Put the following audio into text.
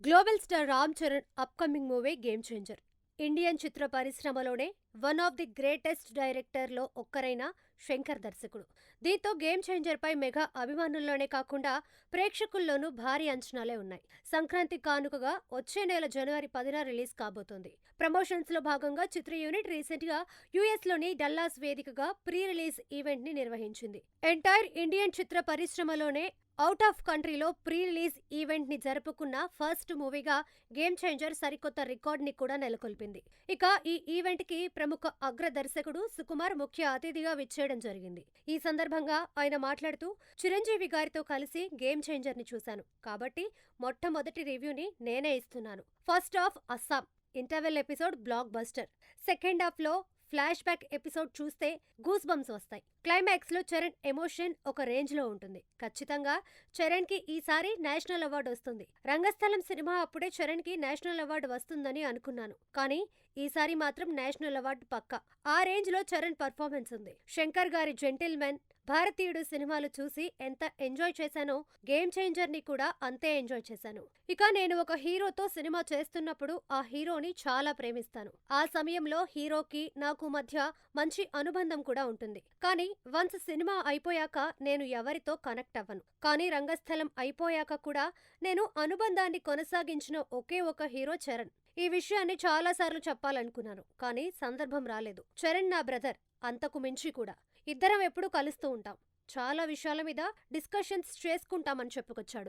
Global star Ram Charan upcoming movie game changer. Indian చిత్ర పరిశ్రమలోనే one of the greatest డైరెక్టర్లో ఒక్కరైన శంకర్ దర్శకుడు. దీంతో గేమ్ చేంజర్ పై మెగా అభిమానుల్లోనే కాకుండా ప్రేక్షకుల్లోనూ భారీ అంచనాలే ఉన్నాయి. సంక్రాంతి కానుకగా వచ్చే నెల జనవరి 10న రిలీజ్ కాబోతోంది. ప్రమోషన్స్ లో భాగంగా చిత్ర యూనిట్ రీసెంట్ గా యుఎస్ లోని డల్లాస్ వేదికగా ప్రీ రిలీజ్ ఈవెంట్ ని నిర్వహించింది. ఎంటైర్ ఇండియన్ చిత్ర పరిశ్రమలోనే అవుట్ ఆఫ్ కంట్రీలో ప్రీ రిలీజ్ ఈవెంట్ ని జరుపుకున్న ఫస్ట్ మూవీగా గేమ్ చేంజర్ సరికొత్త రికార్డ్ ని కూడా నెలకొల్పింది. ఇక ఈ ఈవెంట్ కి ప్రముఖ అగ్ర దర్శకుడు సుకుమార్ ముఖ్య అతిథిగా విచ్చేయడం జరిగింది. ఈ సందర్భంగా ఆయన మాట్లాడుతూ, చిరంజీవి గారితో కలిసి గేమ్ చేంజర్ ని చూశాను కాబట్టి మొట్టమొదటి రివ్యూని నేనే ఇస్తున్నాను. First half Assam interval episode block buster. Second half లో ఫ్లాష్ బ్యాక్ ఎపిసోడ్ చూస్తే గూస్ బంప్స్ వస్తాయి. క్లైమాక్స్ లో చరణ్ ఎమోషన్ ఒక రేంజ్ లో ఉంటుంది. ఖచ్చితంగా చరణ్ కి ఈసారి నేషనల్ అవార్డు వస్తుంది. రంగస్థలం సినిమా అప్పుడే చరణ్ కి నేషనల్ అవార్డు వస్తుందని అనుకున్నాను, కానీ ఈసారి మాత్రం నేషనల్ అవార్డు పక్కా. ఆ రేంజ్ లో చరణ్ పర్ఫార్మెన్స్ ఉంది. శంకర్ గారి జెంటిల్మెన్, భారతీయుడు సినిమాలు చూసి ఎంత ఎంజాయ్ చేశానో గేమ్ చేంజర్ ని కూడా అంతే ఎంజాయ్ చేశాను. ఇక నేను ఒక హీరోతో సినిమా చేస్తున్నప్పుడు ఆ హీరోని చాలా ప్రేమిస్తాను. ఆ సమయంలో హీరోకి నాకు మధ్య మంచి అనుబంధం కూడా ఉంటుంది. కానీ వన్స్ సినిమా అయిపోయాక నేను ఎవరితో కనెక్ట్ అవ్వను. కానీ రంగస్థలం అయిపోయాక కూడా నేను అనుబంధాన్ని కొనసాగించిన ఒకే ఒక హీరో చరణ్. ఈ విషయాన్ని చాలాసార్లు చెప్పాలనుకున్నాను, కానీ సందర్భం రాలేదు. చరణ్ నా బ్రదర్, అంతకు మించి కూడా. ఇద్దరం ఎప్పుడూ కలుస్తూ ఉంటాం. చాలా విషయాల మీద డిస్కషన్స్ చేసుకుంటామని చెప్పుకొచ్చాడు.